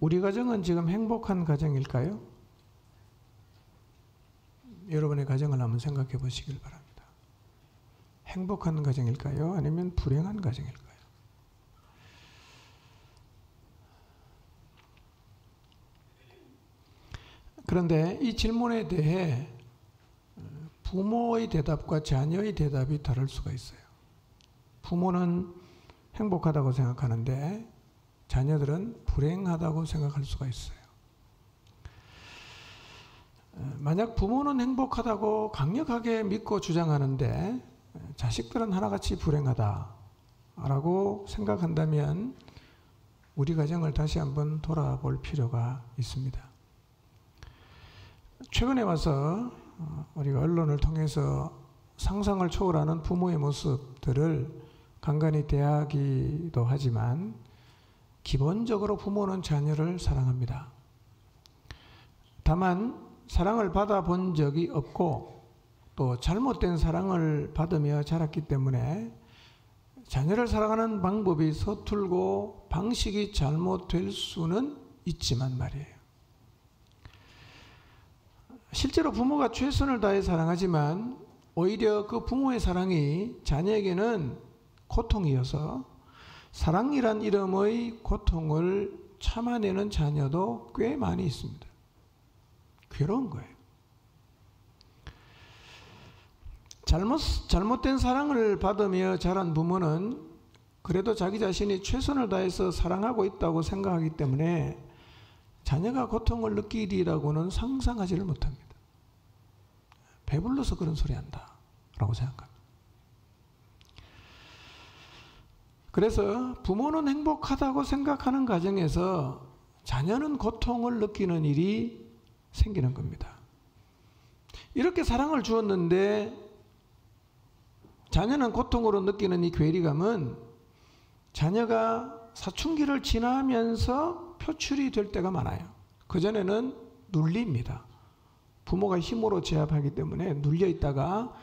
우리 가정은 지금 행복한 가정일까요? 여러분의 가정을 한번 생각해 보시길 바랍니다. 행복한 가정일까요? 아니면 불행한 가정일까요? 그런데 이 질문에 대해 부모의 대답과 자녀의 대답이 다를 수가 있어요. 부모는 행복하다고 생각하는데 자녀들은 불행하다고 생각할 수가 있어요. 만약 부모는 행복하다고 강력하게 믿고 주장하는데 자식들은 하나같이 불행하다라고 생각한다면 우리 가정을 다시 한번 돌아볼 필요가 있습니다. 최근에 와서 우리가 언론을 통해서 상상을 초월하는 부모의 모습들을 간간히 대하기도 하지만 기본적으로 부모는 자녀를 사랑합니다. 다만 사랑을 받아본 적이 없고 또 잘못된 사랑을 받으며 자랐기 때문에 자녀를 사랑하는 방법이 서툴고 방식이 잘못될 수는 있지만 말이에요. 실제로 부모가 최선을 다해 사랑하지만 오히려 그 부모의 사랑이 자녀에게는 고통이어서 사랑이란 이름의 고통을 참아내는 자녀도 꽤 많이 있습니다. 괴로운 거예요. 잘못된 사랑을 받으며 자란 부모는 그래도 자기 자신이 최선을 다해서 사랑하고 있다고 생각하기 때문에 자녀가 고통을 느끼리라고는 상상하지를 못합니다. 배불러서 그런 소리 한다 라고 생각합니다. 그래서 부모는 행복하다고 생각하는 가정에서 자녀는 고통을 느끼는 일이 생기는 겁니다. 이렇게 사랑을 주었는데 자녀는 고통으로 느끼는 이 괴리감은 자녀가 사춘기를 지나면서 표출이 될 때가 많아요. 그전에는 눌립니다. 부모가 힘으로 제압하기 때문에 눌려 있다가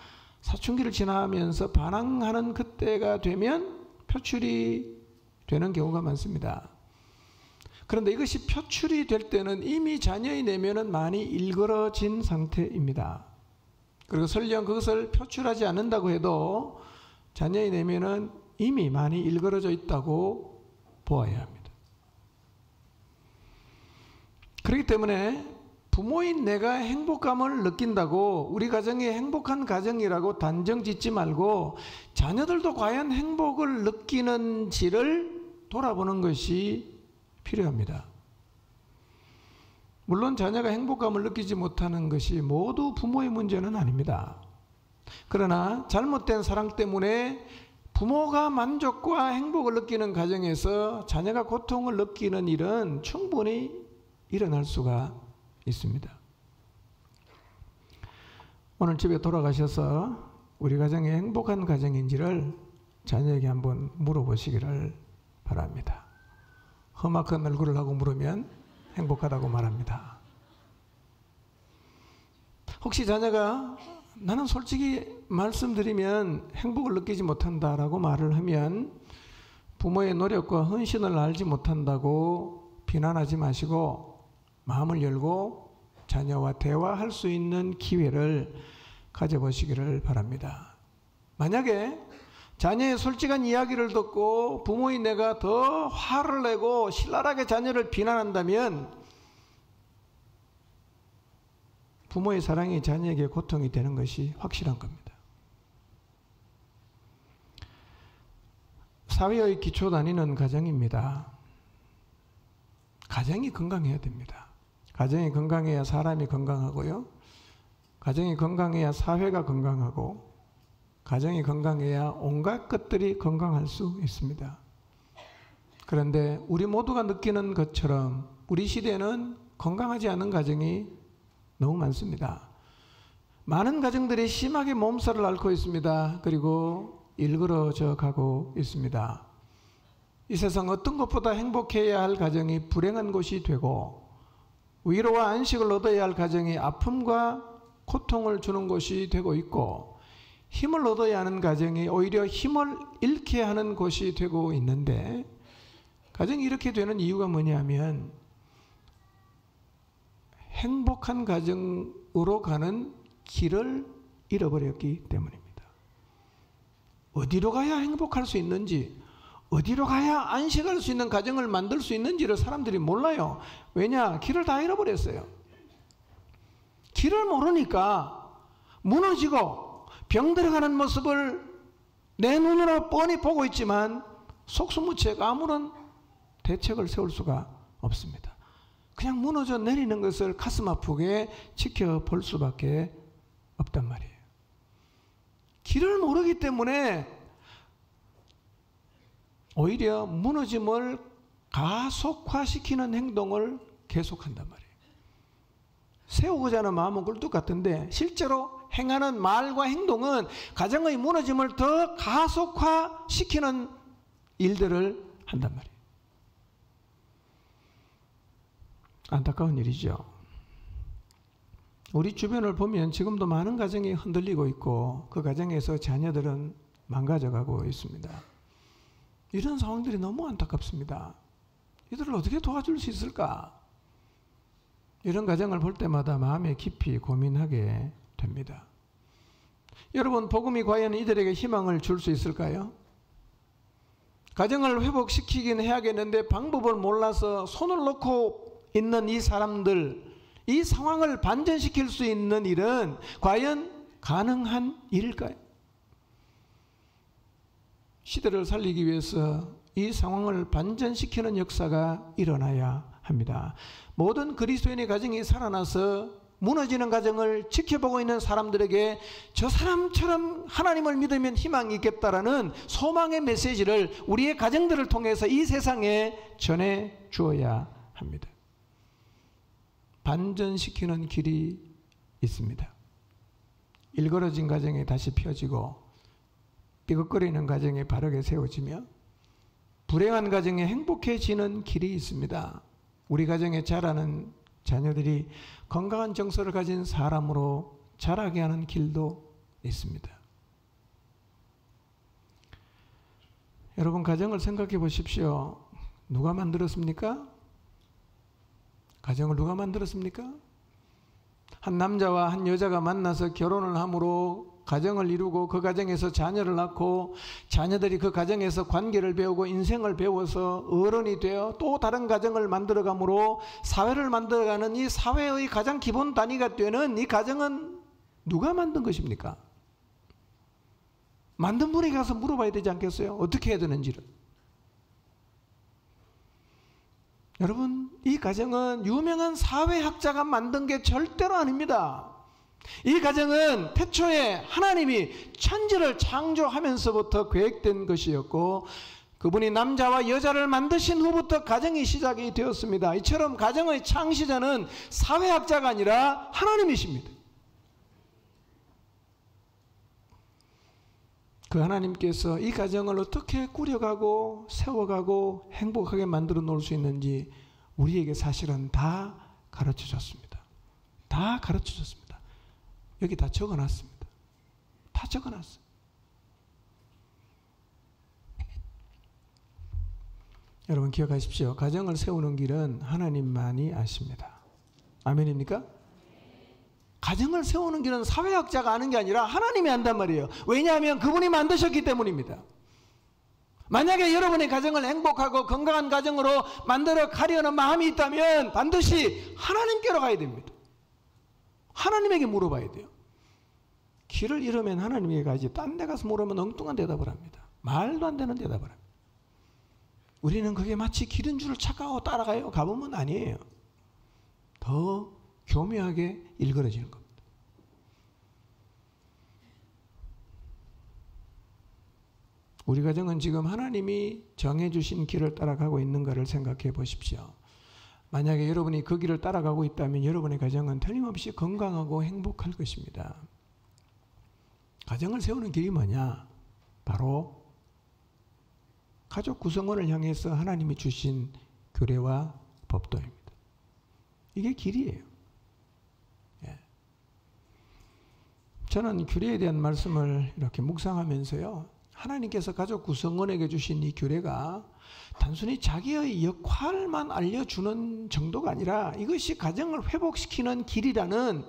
사춘기를 지나면서 반항하는 그때가 되면 표출이 되는 경우가 많습니다. 그런데 이것이 표출이 될 때는 이미 자녀의 내면은 많이 일그러진 상태입니다. 그리고 설령 그것을 표출하지 않는다고 해도 자녀의 내면은 이미 많이 일그러져 있다고 보아야 합니다. 그렇기 때문에 부모인 내가 행복감을 느낀다고 우리 가정이 행복한 가정이라고 단정 짓지 말고 자녀들도 과연 행복을 느끼는지를 돌아보는 것이 필요합니다. 물론 자녀가 행복감을 느끼지 못하는 것이 모두 부모의 문제는 아닙니다. 그러나 잘못된 사랑 때문에 부모가 만족과 행복을 느끼는 가정에서 자녀가 고통을 느끼는 일은 충분히 일어날 수가 있습니다. 오늘 집에 돌아가셔서 우리 가정이 행복한 가정인지를 자녀에게 한번 물어보시기를 바랍니다. 험악한 얼굴을 하고 물으면 행복하다고 말합니다. 혹시 자녀가 나는 솔직히 말씀드리면 행복을 느끼지 못한다라고 말을 하면 부모의 노력과 헌신을 알지 못한다고 비난하지 마시고 마음을 열고 자녀와 대화할 수 있는 기회를 가져보시기를 바랍니다. 만약에 자녀의 솔직한 이야기를 듣고 부모인 내가 더 화를 내고 신랄하게 자녀를 비난한다면 부모의 사랑이 자녀에게 고통이 되는 것이 확실한 겁니다. 사회의 기초 단위는 가정입니다. 가정이 건강해야 됩니다. 가정이 건강해야 사람이 건강하고요. 가정이 건강해야 사회가 건강하고 가정이 건강해야 온갖 것들이 건강할 수 있습니다. 그런데 우리 모두가 느끼는 것처럼 우리 시대는 건강하지 않은 가정이 너무 많습니다. 많은 가정들이 심하게 몸살을 앓고 있습니다. 그리고 일그러져 가고 있습니다. 이 세상 어떤 것보다 행복해야 할 가정이 불행한 곳이 되고 위로와 안식을 얻어야 할 가정이 아픔과 고통을 주는 곳이 되고 있고 힘을 얻어야 하는 가정이 오히려 힘을 잃게 하는 곳이 되고 있는데 가정이 이렇게 되는 이유가 뭐냐면 행복한 가정으로 가는 길을 잃어버렸기 때문입니다. 어디로 가야 행복할 수 있는지, 어디로 가야 안식할 수 있는 가정을 만들 수 있는지를 사람들이 몰라요. 왜냐? 길을 다 잃어버렸어요. 길을 모르니까 무너지고 병들어가는 모습을 내 눈으로 뻔히 보고 있지만 속수무책 아무런 대책을 세울 수가 없습니다. 그냥 무너져 내리는 것을 가슴 아프게 지켜볼 수밖에 없단 말이에요. 길을 모르기 때문에 오히려 무너짐을 가속화시키는 행동을 계속한단 말이에요. 세우고자 하는 마음은 꿀뚝 같은데 실제로 행하는 말과 행동은 가정의 무너짐을 더 가속화시키는 일들을 한단 말이에요. 안타까운 일이죠. 우리 주변을 보면 지금도 많은 가정이 흔들리고 있고 그 가정에서 자녀들은 망가져가고 있습니다. 이런 상황들이 너무 안타깝습니다. 이들을 어떻게 도와줄 수 있을까? 이런 가정을 볼 때마다 마음에 깊이 고민하게 됩니다. 여러분, 복음이 과연 이들에게 희망을 줄 수 있을까요? 가정을 회복시키긴 해야겠는데 방법을 몰라서 손을 놓고 있는 이 사람들, 이 상황을 반전시킬 수 있는 일은 과연 가능한 일일까요? 시대를 살리기 위해서 이 상황을 반전시키는 역사가 일어나야 합니다. 모든 그리스도인의 가정이 살아나서 무너지는 가정을 지켜보고 있는 사람들에게 저 사람처럼 하나님을 믿으면 희망이 있겠다라는 소망의 메시지를 우리의 가정들을 통해서 이 세상에 전해 주어야 합니다. 반전시키는 길이 있습니다. 일그러진 가정이 다시 펴지고 삐걱거리는 가정이 바르게 세워지며 불행한 가정이 행복해지는 길이 있습니다. 우리 가정에 자라는 자녀들이 건강한 정서를 가진 사람으로 자라게 하는 길도 있습니다. 여러분, 가정을 생각해 보십시오. 누가 만들었습니까? 가정을 누가 만들었습니까? 한 남자와 한 여자가 만나서 결혼을 함으로 가정을 이루고 그 가정에서 자녀를 낳고 자녀들이 그 가정에서 관계를 배우고 인생을 배워서 어른이 되어 또 다른 가정을 만들어감으로 사회를 만들어가는 이 사회의 가장 기본 단위가 되는 이 가정은 누가 만든 것입니까? 만든 분에게 가서 물어봐야 되지 않겠어요? 어떻게 해야 되는지를. 여러분, 이 가정은 유명한 사회학자가 만든 게 절대로 아닙니다. 이 가정은 태초에 하나님이 천지를 창조하면서부터 계획된 것이었고 그분이 남자와 여자를 만드신 후부터 가정이 시작이 되었습니다. 이처럼 가정의 창시자는 사회학자가 아니라 하나님이십니다. 그 하나님께서 이 가정을 어떻게 꾸려가고 세워가고 행복하게 만들어 놓을 수 있는지 우리에게 사실은 다 가르쳐 줬습니다. 다 가르쳐 줬습니다. 여기 다 적어놨습니다. 다 적어놨어요. 여러분 기억하십시오. 가정을 세우는 길은 하나님만이 아십니다. 아멘입니까? 가정을 세우는 길은 사회학자가 아는 게 아니라 하나님이 안단 말이에요. 왜냐하면 그분이 만드셨기 때문입니다. 만약에 여러분의 가정을 행복하고 건강한 가정으로 만들어 가려는 마음이 있다면 반드시 하나님께로 가야 됩니다. 하나님에게 물어봐야 돼요. 길을 잃으면 하나님에게 가지 딴 데 가서 물으면 엉뚱한 대답을 합니다. 말도 안 되는 대답을 합니다. 우리는 그게 마치 길인 줄을 착각하고 따라가요. 가보면 아니에요. 더 교묘하게 일그러지는 겁니다. 우리 가정은 지금 하나님이 정해주신 길을 따라가고 있는가를 생각해 보십시오. 만약에 여러분이 그 길을 따라가고 있다면 여러분의 가정은 틀림없이 건강하고 행복할 것입니다. 가정을 세우는 길이 뭐냐? 바로 가족 구성원을 향해서 하나님이 주신 규례와 법도입니다. 이게 길이에요. 예. 저는 규례에 대한 말씀을 이렇게 묵상하면서요, 하나님께서 가족 구성원에게 주신 이 규례가 단순히 자기의 역할만 알려주는 정도가 아니라 이것이 가정을 회복시키는 길이라는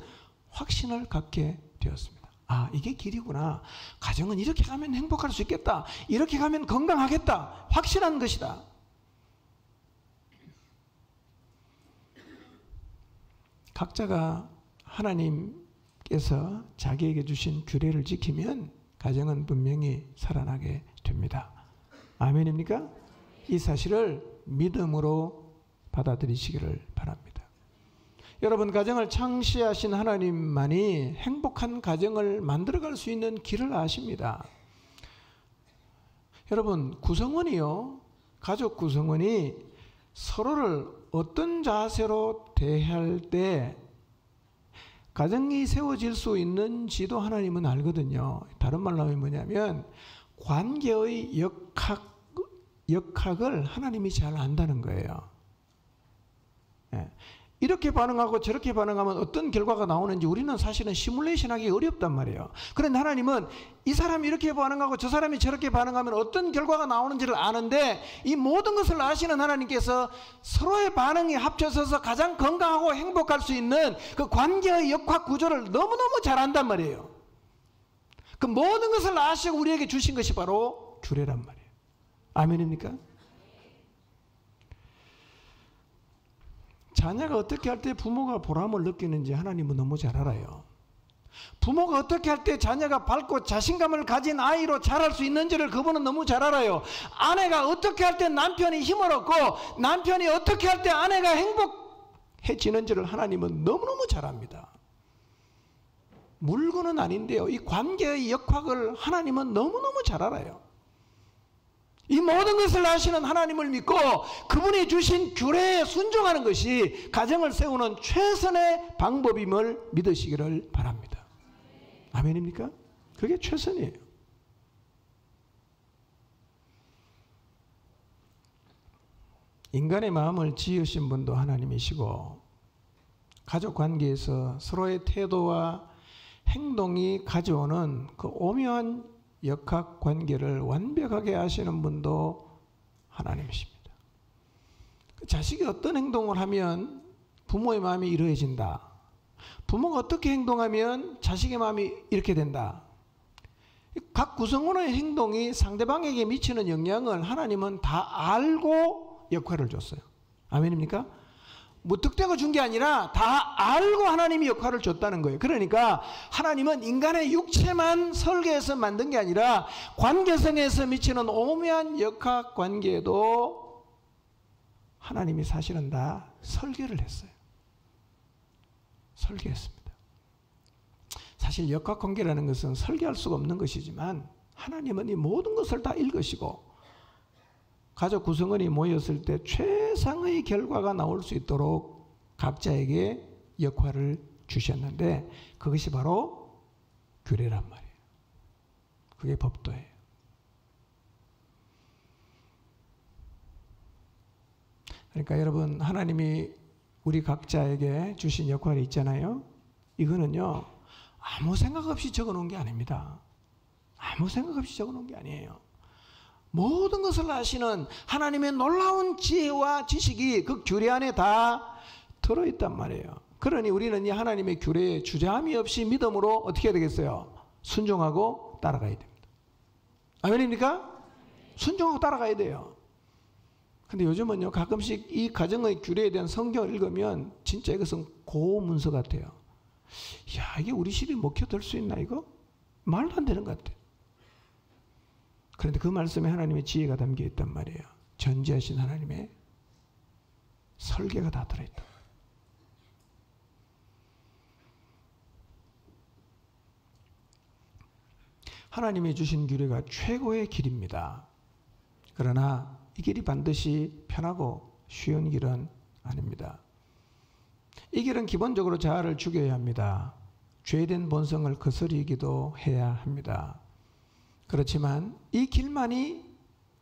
확신을 갖게 되었습니다. 아, 이게 길이구나. 가정은 이렇게 가면 행복할 수 있겠다. 이렇게 가면 건강하겠다. 확신한 것이다. 각자가 하나님께서 자기에게 주신 규례를 지키면 가정은 분명히 살아나게 됩니다. 아멘입니까? 이 사실을 믿음으로 받아들이시기를 바랍니다. 여러분, 가정을 창시하신 하나님만이 행복한 가정을 만들어갈 수 있는 길을 아십니다. 여러분, 구성원이요, 가족 구성원이 서로를 어떤 자세로 대할 때 가정이 세워질 수 있는지도 하나님은 알거든요. 다른 말로 하면 뭐냐면 관계의 역학을 하나님이 잘 안다는 거예요. 이렇게 반응하고 저렇게 반응하면 어떤 결과가 나오는지 우리는 사실은 시뮬레이션하기 어렵단 말이에요. 그런데 하나님은 이 사람이 이렇게 반응하고 저 사람이 저렇게 반응하면 어떤 결과가 나오는지를 아는데, 이 모든 것을 아시는 하나님께서 서로의 반응이 합쳐져서 가장 건강하고 행복할 수 있는 그 관계의 역학 구조를 너무너무 잘 안단 말이에요. 그 모든 것을 아시고 우리에게 주신 것이 바로 규례란 말이에요. 아멘입니까? 자녀가 어떻게 할 때 부모가 보람을 느끼는지 하나님은 너무 잘 알아요. 부모가 어떻게 할 때 자녀가 밝고 자신감을 가진 아이로 자랄 수 있는지를 그분은 너무 잘 알아요. 아내가 어떻게 할 때 남편이 힘을 얻고 남편이 어떻게 할 때 아내가 행복해지는지를 하나님은 너무너무 잘 압니다. 물건은 아닌데요, 이 관계의 역학을 하나님은 너무너무 잘 알아요. 이 모든 것을 아시는 하나님을 믿고 그분이 주신 규례에 순종하는 것이 가정을 세우는 최선의 방법임을 믿으시기를 바랍니다. 아멘입니까? 그게 최선이에요. 인간의 마음을 지으신 분도 하나님이시고, 가족 관계에서 서로의 태도와 행동이 가져오는 그 오묘한 역학 관계를 완벽하게 아시는 분도 하나님이십니다. 자식이 어떤 행동을 하면 부모의 마음이 이러해진다. 부모가 어떻게 행동하면 자식의 마음이 이렇게 된다. 각 구성원의 행동이 상대방에게 미치는 영향을 하나님은 다 알고 역할을 줬어요. 아멘입니까? 무턱대고 준 게 아니라 다 알고 하나님이 역할을 줬다는 거예요. 그러니까 하나님은 인간의 육체만 설계해서 만든 게 아니라 관계성에서 미치는 오묘한 역학 관계도 하나님이 사실은 다 설계를 했어요. 설계했습니다. 사실 역학 관계라는 것은 설계할 수가 없는 것이지만 하나님은 이 모든 것을 다 읽으시고 가족 구성원이 모였을 때 최상의 결과가 나올 수 있도록 각자에게 역할을 주셨는데, 그것이 바로 규례란 말이에요. 그게 법도예요. 그러니까 여러분, 하나님이 우리 각자에게 주신 역할이 있잖아요. 이거는요, 아무 생각 없이 적어놓은 게 아닙니다. 아무 생각 없이 적어놓은 게 아니에요. 모든 것을 아시는 하나님의 놀라운 지혜와 지식이 그 규례 안에 다 들어있단 말이에요. 그러니 우리는 이 하나님의 규례에 주저함이 없이 믿음으로 어떻게 해야 되겠어요? 순종하고 따라가야 됩니다. 아멘입니까? 순종하고 따라가야 돼요. 근데 요즘은요, 가끔씩 이 가정의 규례에 대한 성경을 읽으면 진짜 이것은 고문서 같아요. 야, 이게 우리 시대에 먹혀들 수 있나 이거? 말도 안 되는 것 같아요. 그런데 그 말씀에 하나님의 지혜가 담겨 있단 말이에요. 전지하신 하나님의 설계가 다 들어있다. 하나님이 주신 규례가 최고의 길입니다. 그러나 이 길이 반드시 편하고 쉬운 길은 아닙니다. 이 길은 기본적으로 자아를 죽여야 합니다. 죄된 본성을 거스리기도 해야 합니다. 그렇지만 이 길만이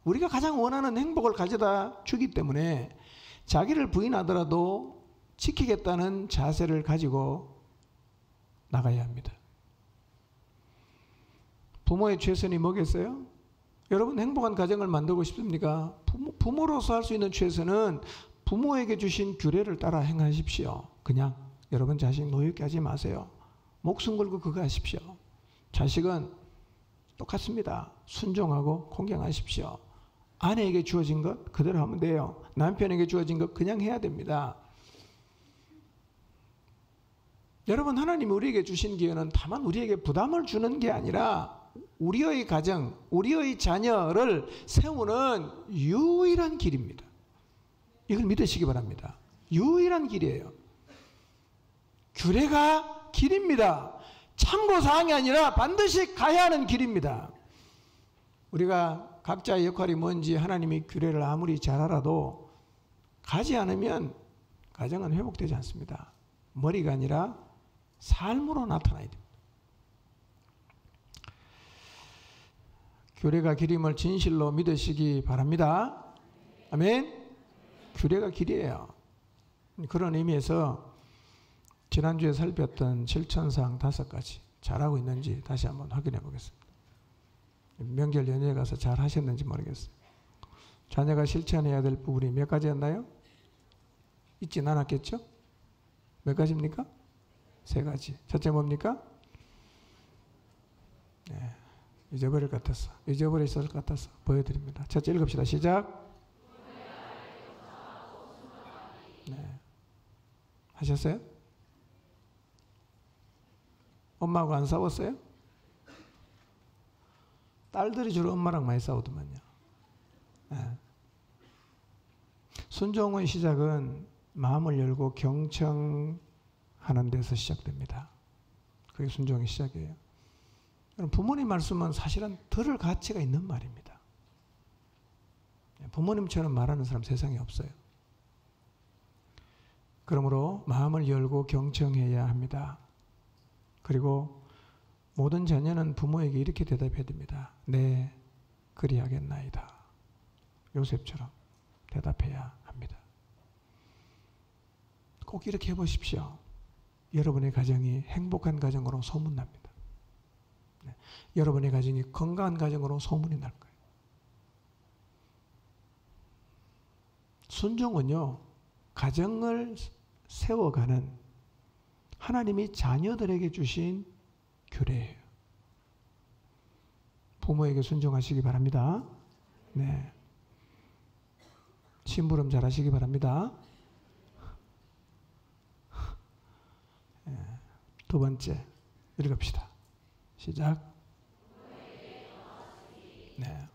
우리가 가장 원하는 행복을 가져다 주기 때문에 자기를 부인하더라도 지키겠다는 자세를 가지고 나가야 합니다. 부모의 최선이 뭐겠어요? 여러분 행복한 가정을 만들고 싶습니까? 부모로서 할 수 있는 최선은 부모에게 주신 규례를 따라 행하십시오. 그냥 여러분 자식 노엽게 하지 마세요. 목숨 걸고 그거 하십시오. 자식은 똑같습니다. 순종하고 공경하십시오. 아내에게 주어진 것 그대로 하면 돼요. 남편에게 주어진 것 그냥 해야 됩니다. 여러분 하나님이 우리에게 주신 기회는 다만 우리에게 부담을 주는 게 아니라 우리의 가정, 우리의 자녀를 세우는 유일한 길입니다. 이걸 믿으시기 바랍니다. 유일한 길이에요. 규례가 길입니다. 참고사항이 아니라 반드시 가야 하는 길입니다. 우리가 각자의 역할이 뭔지 하나님이 규례를 아무리 잘 알아도 가지 않으면 가정은 회복되지 않습니다. 머리가 아니라 삶으로 나타나야 됩니다. 규례가 길임을 진실로 믿으시기 바랍니다. 아멘. 규례가 길이에요. 그런 의미에서 지난주에 살폈던 실천사항 5가지 잘하고 있는지 다시 한번 확인해 보겠습니다. 명절 연휴에 가서 잘 하셨는지 모르겠어요. 자녀가 실천해야 될 부분이 몇 가지였나요? 있진 않았겠죠? 몇 가지입니까? 3가지. 첫째 뭡니까? 네, 잊어버릴 것 같았어. 잊어버렸을 것 같아서 보여드립니다. 첫째 읽읍시다. 시작. 네. 하셨어요? 엄마하고 안 싸웠어요? 딸들이 주로 엄마랑 많이 싸우더만요. 네. 순종의 시작은 마음을 열고 경청하는 데서 시작됩니다. 그게 순종의 시작이에요. 부모님 말씀은 사실은 들을 가치가 있는 말입니다. 부모님처럼 말하는 사람 세상에 없어요. 그러므로 마음을 열고 경청해야 합니다. 그리고 모든 자녀는 부모에게 이렇게 대답해야 됩니다. 네, 그리하겠나이다. 요셉처럼 대답해야 합니다. 꼭 이렇게 해보십시오. 여러분의 가정이 행복한 가정으로 소문납니다. 네. 여러분의 가정이 건강한 가정으로 소문이 날 거예요. 순종은요, 가정을 세워가는 하나님이 자녀들에게 주신 규례예요. 부모에게 순종하시기 바랍니다. 네. 심부름 잘 하시기 바랍니다. 네. 2번째 읽읍시다. 시작. 네.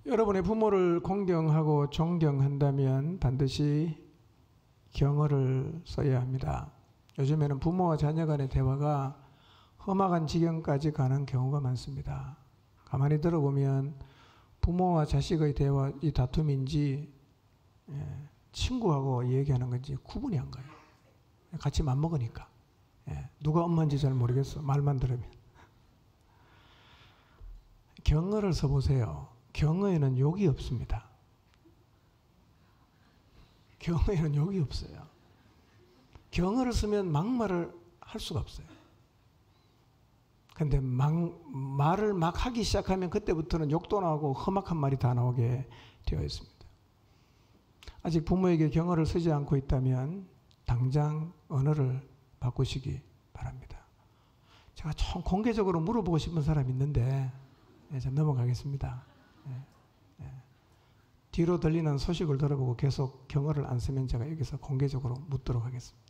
여러분의 부모를 공경하고 존경한다면 반드시 경어를 써야 합니다. 요즘에는 부모와 자녀 간의 대화가 험악한 지경까지 가는 경우가 많습니다. 가만히 들어보면 부모와 자식의 대화, 이 다툼인지 친구하고 얘기하는 건지 구분이 안 가요. 같이 맘먹으니까. 누가 엄마인지 잘 모르겠어. 말만 들으면. 경어를 써보세요. 경어에는 욕이 없습니다. 경어에는 욕이 없어요. 경어를 쓰면 막말을 할 수가 없어요. 근데 말을 막 하기 시작하면 그때부터는 욕도 나오고 험악한 말이 다 나오게 되어 있습니다. 아직 부모에게 경어를 쓰지 않고 있다면 당장 언어를 바꾸시기 바랍니다. 제가 좀 공개적으로 물어보고 싶은 사람이 있는데 좀 넘어가겠습니다. 뒤로 들리는 소식을 들어보고 계속 경어를 안 쓰면 제가 여기서 공개적으로 묻도록 하겠습니다.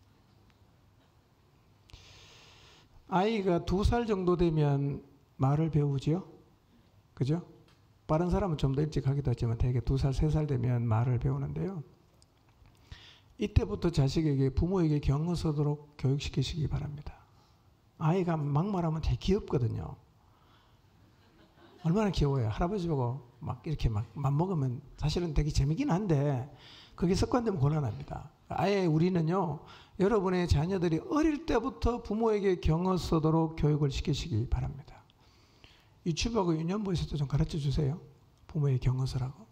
아이가 2살 정도 되면 말을 배우지요? 그죠? 빠른 사람은 좀 더 일찍 하기도 하지만 대개 2살, 3살 되면 말을 배우는데요. 이때부터 자식에게, 부모에게 경어 쓰도록 교육시키시기 바랍니다. 아이가 막말하면 되게 귀엽거든요. 얼마나 귀여워요. 할아버지 보고 막 이렇게 막 맘먹으면 사실은 되게 재미긴 한데 그게 습관되면 곤란합니다. 아예 우리는요, 여러분의 자녀들이 어릴 때부터 부모에게 경어 쓰도록 교육을 시키시기 바랍니다. 유치부하고 유년부에서도 좀 가르쳐 주세요. 부모에게 경어 쓰라고.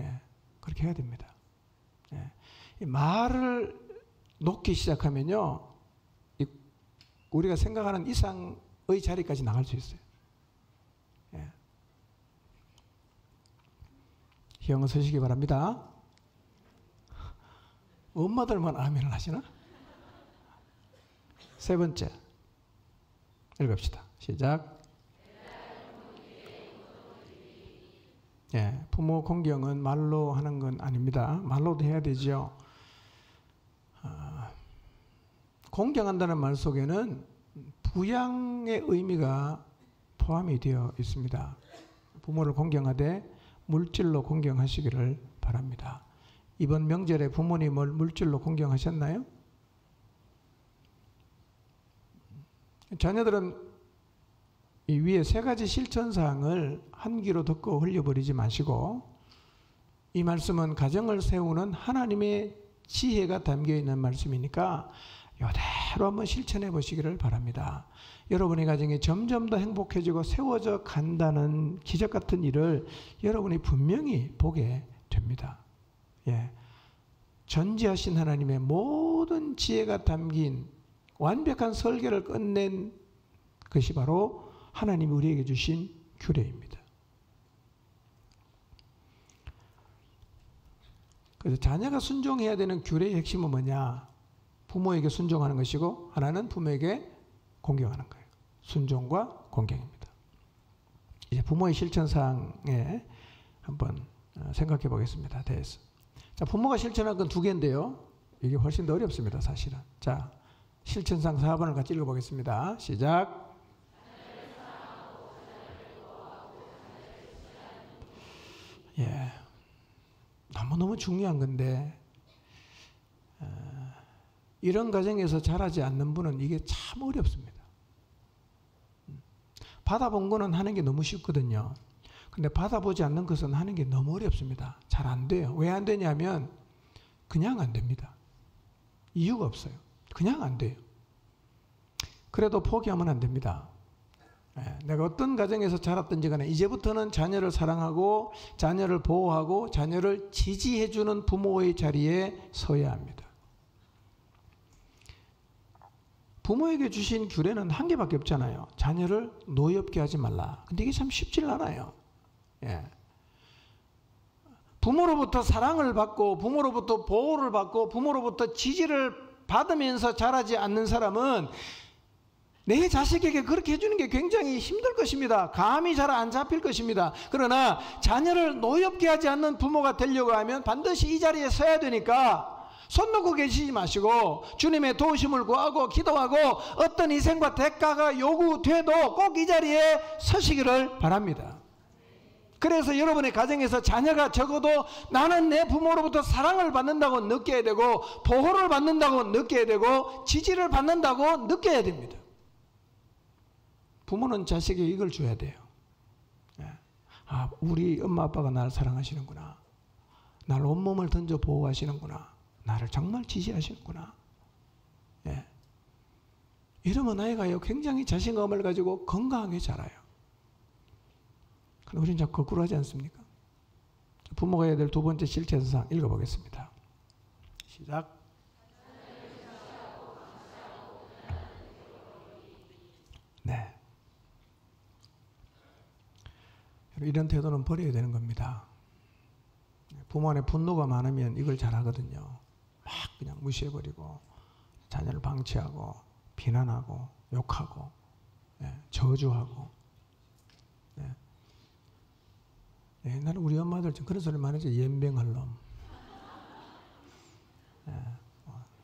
예, 그렇게 해야 됩니다. 예. 이 말을 놓기 시작하면요, 우리가 생각하는 이상의 자리까지 나갈 수 있어요. 예. 기억은 서시기 바랍니다. 엄마들만 아멘을 하시나? 세 번째 읽읍시다. 시작. 예, 부모 공경은 말로 하는 건 아닙니다. 말로도 해야 되죠. 공경한다는 말 속에는 부양의 의미가 포함이 되어 있습니다. 부모를 공경하되 물질로 공경하시기를 바랍니다. 이번 명절에 부모님을 물질로 공경하셨나요? 자녀들은 이 위에 세 가지 실천사항을 한 귀로 듣고 흘려버리지 마시고, 이 말씀은 가정을 세우는 하나님의 지혜가 담겨있는 말씀이니까 이대로 한번 실천해 보시기를 바랍니다. 여러분의 가정이 점점 더 행복해지고 세워져 간다는 기적 같은 일을 여러분이 분명히 보게 됩니다. 예. 전지하신 하나님의 모든 지혜가 담긴 완벽한 설계를 끝낸 것이 바로 하나님이 우리에게 주신 규례입니다. 그래서 자녀가 순종해야 되는 규례의 핵심은 뭐냐? 부모에게 순종하는 것이고, 하나는 부모에게 공경하는 거예요. 순종과 공경입니다. 이제 부모의 실천사항에 한번 생각해 보겠습니다. 대해서. 자, 부모가 실천한 건 두 개인데요. 이게 훨씬 더 어렵습니다, 사실은. 자, 실천사항 4번을 같이 읽어보겠습니다. 시작. 예, 너무너무 중요한 건데, 이런 가정에서 자라지 않는 분은 이게 참 어렵습니다. 받아본 거는 하는 게 너무 쉽거든요. 근데 받아보지 않는 것은 하는 게 너무 어렵습니다. 잘 안 돼요. 왜 안 되냐면 그냥 안 됩니다. 이유가 없어요. 그냥 안 돼요. 그래도 포기하면 안 됩니다. 내가 어떤 가정에서 자랐든지 간에 이제부터는 자녀를 사랑하고 자녀를 보호하고 자녀를 지지해주는 부모의 자리에 서야 합니다. 부모에게 주신 규례는 한 개밖에 없잖아요. 자녀를 노엽게 하지 말라. 근데 이게 참 쉽질 않아요. 예. 부모로부터 사랑을 받고 부모로부터 보호를 받고 부모로부터 지지를 받으면서 자라지 않는 사람은 내 자식에게 그렇게 해주는 게 굉장히 힘들 것입니다. 감이 잘 안 잡힐 것입니다. 그러나 자녀를 노엽게 하지 않는 부모가 되려고 하면 반드시 이 자리에 서야 되니까 손 놓고 계시지 마시고 주님의 도우심을 구하고 기도하고 어떤 희생과 대가가 요구돼도 꼭 이 자리에 서시기를 바랍니다. 그래서 여러분의 가정에서 자녀가 적어도 나는 내 부모로부터 사랑을 받는다고 느껴야 되고 보호를 받는다고 느껴야 되고 지지를 받는다고 느껴야 됩니다. 부모는 자식에게 이걸 줘야 돼요. 아, 우리 엄마 아빠가 나를 사랑하시는구나. 나를 온몸을 던져 보호하시는구나. 나를 정말 지지하시는구나. 예. 이러면 아이가 굉장히 자신감을 가지고 건강하게 자라요. 그런데 우리는 자꾸 거꾸로 하지 않습니까? 부모가 해야 될 두 번째 실천사항 읽어보겠습니다. 시작. 네. 이런 태도는 버려야 되는 겁니다. 부모 안에 분노가 많으면 이걸 잘하거든요. 막 그냥 무시해버리고 자녀를 방치하고 비난하고 욕하고 저주하고. 옛날에 우리 엄마들 그런 소리 많이 했죠. 연병할 놈.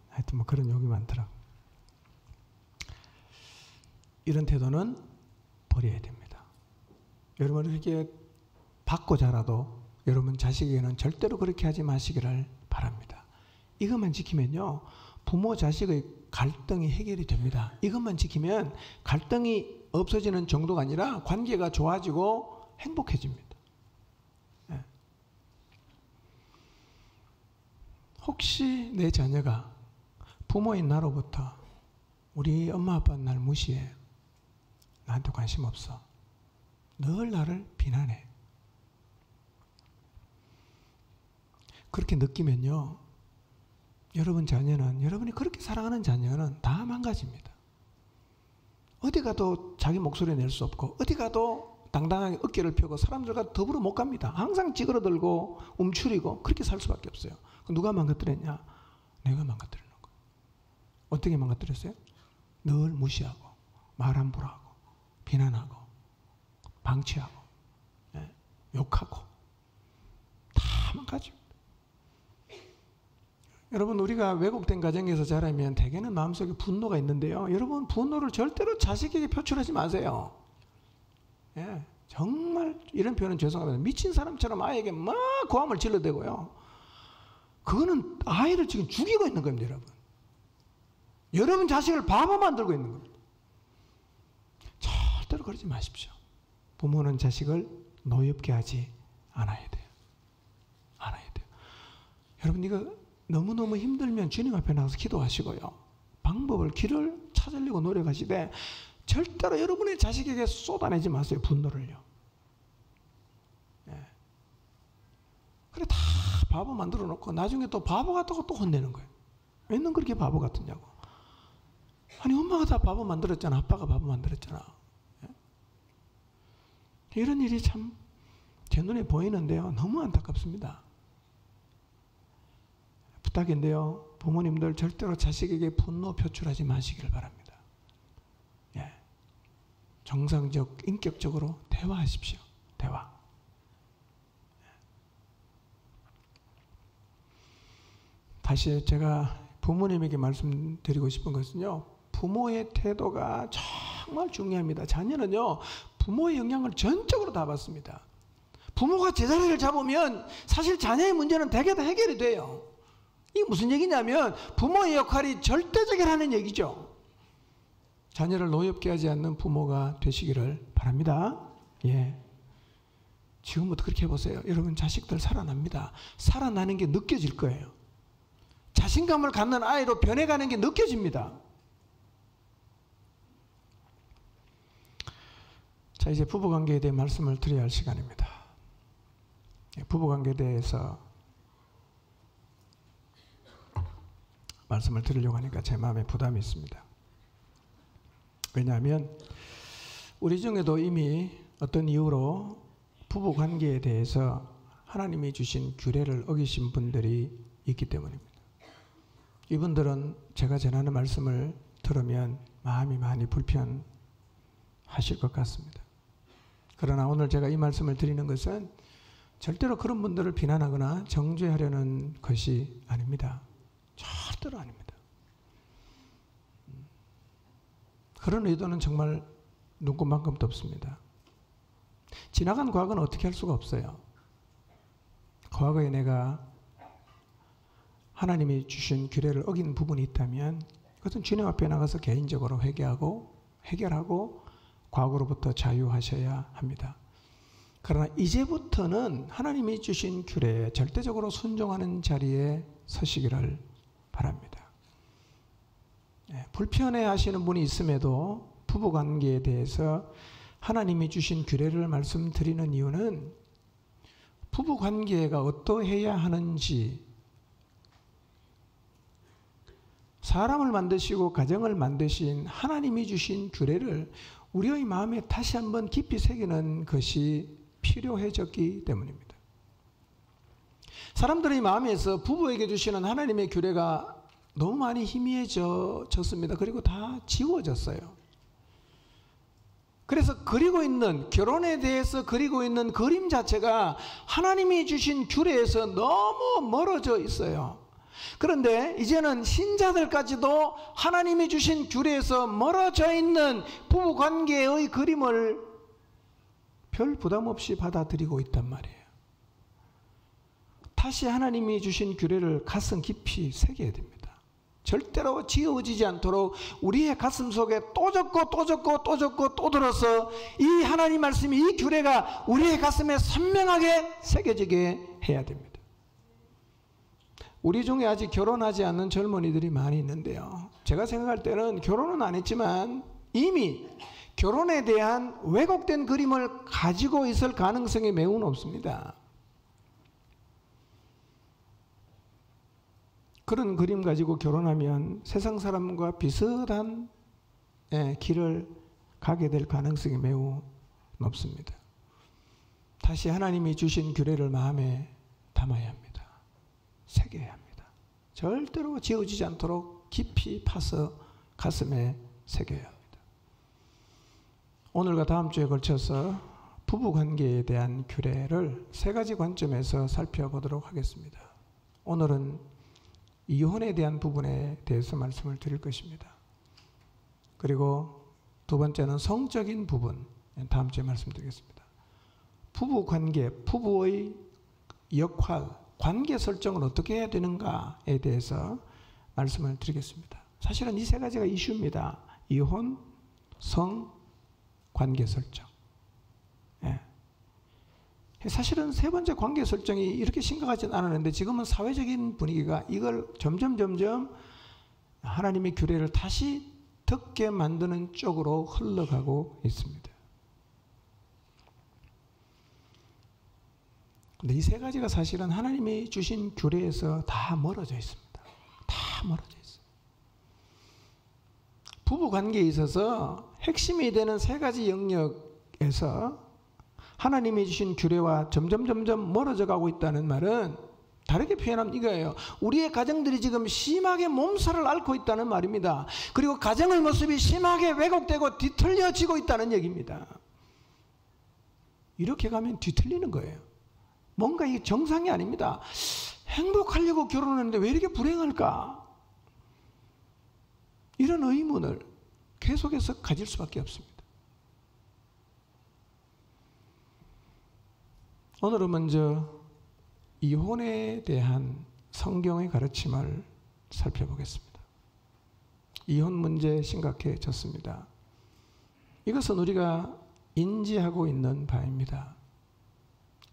하여튼 뭐 그런 욕이 많더라고. 이런 태도는 버려야 됩니다. 여러분 이렇게 받고 자라도 여러분 자식에게는 절대로 그렇게 하지 마시기를 바랍니다. 이것만 지키면요 부모 자식의 갈등이 해결이 됩니다. 이것만 지키면 갈등이 없어지는 정도가 아니라 관계가 좋아지고 행복해집니다. 혹시 내 자녀가 부모인 나로부터 우리 엄마 아빠는 날 무시해, 나한테 관심 없어, 늘 나를 비난해, 그렇게 느끼면요 여러분 자녀는, 여러분이 그렇게 사랑하는 자녀는 다 망가집니다. 어디 가도 자기 목소리 낼 수 없고 어디 가도 당당하게 어깨를 펴고 사람들과 더불어 못 갑니다. 항상 찌그러들고 움츠리고 그렇게 살 수밖에 없어요. 누가 망가뜨렸냐? 내가 망가뜨리는 거예요. 어떻게 망가뜨렸어요? 늘 무시하고 말 함부로 하고 비난하고 방치하고 욕하고 다 망가집니다. 여러분, 우리가 왜곡된 가정에서 자라면 대개는 마음속에 분노가 있는데요. 여러분, 분노를 절대로 자식에게 표출하지 마세요. 정말 이런 표현은 죄송합니다. 미친 사람처럼 아이에게 막 고함을 질러대고요. 그거는 아이를 지금 죽이고 있는 겁니다, 여러분. 여러분 자식을 바보 만들고 있는 겁니다. 절대로 그러지 마십시오. 부모는 자식을 노엽게 하지 않아야 돼요. 않아야 돼요. 여러분, 이거 너무너무 힘들면 주님 앞에 나가서 기도하시고요. 방법을, 길을 찾으려고 노력하시되 절대로 여러분의 자식에게 쏟아내지 마세요. 분노를요. 그래 다 바보 만들어 놓고 나중에 또 바보 같다고 또 혼내는 거예요. 왜 넌 그렇게 바보 같으냐고. 아니, 엄마가 다 바보 만들었잖아. 아빠가 바보 만들었잖아. 이런 일이 참 제 눈에 보이는데요. 너무 안타깝습니다. 부탁인데요. 부모님들 절대로 자식에게 분노 표출하지 마시길 바랍니다. 정상적, 인격적으로 대화하십시오. 대화. 다시 제가 부모님에게 말씀드리고 싶은 것은요. 부모의 태도가 정말 중요합니다. 자녀는요. 부모의 영향을 전적으로 다 받습니다. 부모가 제자리를 잡으면 사실 자녀의 문제는 대개 다 해결이 돼요. 이게 무슨 얘기냐면 부모의 역할이 절대적이라는 얘기죠. 자녀를 노엽게 하지 않는 부모가 되시기를 바랍니다. 지금부터 그렇게 해보세요. 여러분, 자식들 살아납니다. 살아나는 게 느껴질 거예요. 자신감을 갖는 아이로 변해가는 게 느껴집니다. 자, 이제 부부관계에 대해 말씀을 드려야 할 시간입니다. 부부관계에 대해서 말씀을 드리려고 하니까 제 마음에 부담이 있습니다. 왜냐하면 우리 중에도 이미 어떤 이유로 부부관계에 대해서 하나님이 주신 규례를 어기신 분들이 있기 때문입니다. 이분들은 제가 전하는 말씀을 들으면 마음이 많이 불편하실 것 같습니다. 그러나 오늘 제가 이 말씀을 드리는 것은 절대로 그런 분들을 비난하거나 정죄하려는 것이 아닙니다. 절대로 아닙니다. 그런 의도는 정말 눈꼽만큼도 없습니다. 지나간 과거는 어떻게 할 수가 없어요. 과거에 내가 하나님이 주신 규례를 어긴 부분이 있다면 그것은 주님 앞에 나가서 개인적으로 해결하고 과거로부터 자유하셔야 합니다. 그러나 이제부터는 하나님이 주신 규례에 절대적으로 순종하는 자리에 서시기를 바랍니다. 불편해 하시는 분이 있음에도 부부관계에 대해서 하나님이 주신 규례를 말씀드리는 이유는 부부관계가 어떠해야 하는지, 사람을 만드시고 가정을 만드신 하나님이 주신 규례를 우리의 마음에 다시 한번 깊이 새기는 것이 필요해졌기 때문입니다. 사람들의 마음에서 부부에게 주시는 하나님의 규례가 너무 많이 희미해졌습니다. 그리고 다 지워졌어요. 그래서 결혼에 대해서 그리고 있는 그림 자체가 하나님이 주신 규례에서 너무 멀어져 있어요. 그런데 이제는 신자들까지도 하나님이 주신 규례에서 멀어져 있는 부부관계의 그림을 별 부담 없이 받아들이고 있단 말이에요. 다시 하나님이 주신 규례를 가슴 깊이 새겨야 됩니다. 절대로 지워지지 않도록 우리의 가슴 속에 또 적고 또 들어서 이 하나님 말씀이, 이 규례가 우리의 가슴에 선명하게 새겨지게 해야 됩니다. 우리 중에 아직 결혼하지 않는 젊은이들이 많이 있는데요. 제가 생각할 때는 결혼은 안 했지만 이미 결혼에 대한 왜곡된 그림을 가지고 있을 가능성이 매우 높습니다. 그런 그림 가지고 결혼하면 세상 사람과 비슷한 길을 가게 될 가능성이 매우 높습니다. 다시 하나님이 주신 규례를 마음에 담아야 합니다. 새겨야 합니다. 절대로 지워지지 않도록 깊이 파서 가슴에 새겨야 합니다. 오늘과 다음 주에 걸쳐서 부부관계에 대한 규례를 세 가지 관점에서 살펴보도록 하겠습니다. 오늘은 이혼에 대한 부분에 대해서 말씀을 드릴 것입니다. 그리고 두 번째는 성적인 부분, 다음 주에 말씀드리겠습니다. 부부관계, 부부의 역할, 관계 설정을 어떻게 해야 되는가에 대해서 말씀을 드리겠습니다. 사실은 이 세 가지가 이슈입니다. 이혼, 성, 관계 설정. 예. 사실은 세 번째 관계 설정이 이렇게 심각하진 않았는데 지금은 사회적인 분위기가 이걸 점점 하나님의 규례를 다시 듣게 만드는 쪽으로 흘러가고 있습니다. 근데 이 세 가지가 사실은 하나님이 주신 규례에서 다 멀어져 있습니다. 다 멀어져 있어요. 부부 관계에 있어서 핵심이 되는 세 가지 영역에서 하나님이 주신 규례와 점점 멀어져 가고 있다는 말은 다르게 표현하면 이거예요. 우리의 가정들이 지금 심하게 몸살을 앓고 있다는 말입니다. 그리고 가정의 모습이 심하게 왜곡되고 뒤틀려지고 있다는 얘기입니다. 이렇게 가면 뒤틀리는 거예요. 뭔가 이게 정상이 아닙니다. 행복하려고 결혼했는데 왜 이렇게 불행할까? 이런 의문을 계속해서 가질 수밖에 없습니다. 오늘은 먼저 이혼에 대한 성경의 가르침을 살펴보겠습니다. 이혼 문제 심각해졌습니다. 이것은 우리가 인지하고 있는 바입니다.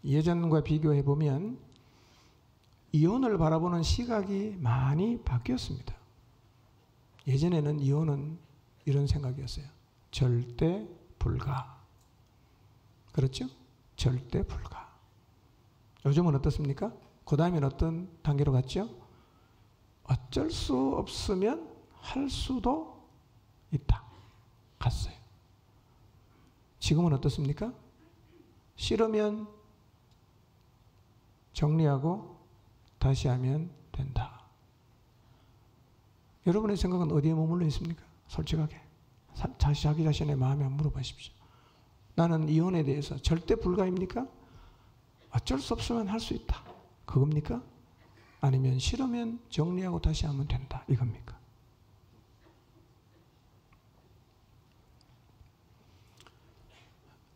예전과 비교해 보면 이혼을 바라보는 시각이 많이 바뀌었습니다. 예전에는 이혼은 이런 생각이었어요. 절대 불가. 그렇죠? 절대 불가. 요즘은 어떻습니까? 그 다음엔 어떤 단계로 갔죠? 어쩔 수 없으면 할 수도 있다. 갔어요. 지금은 어떻습니까? 싫으면 정리하고 다시 하면 된다. 여러분의 생각은 어디에 머물러 있습니까? 솔직하게. 자기 자신의 마음에 물어보십시오. 나는 이혼에 대해서 절대 불가입니까? 어쩔 수 없으면 할 수 있다. 그겁니까? 아니면 싫으면 정리하고 다시 하면 된다. 이겁니까?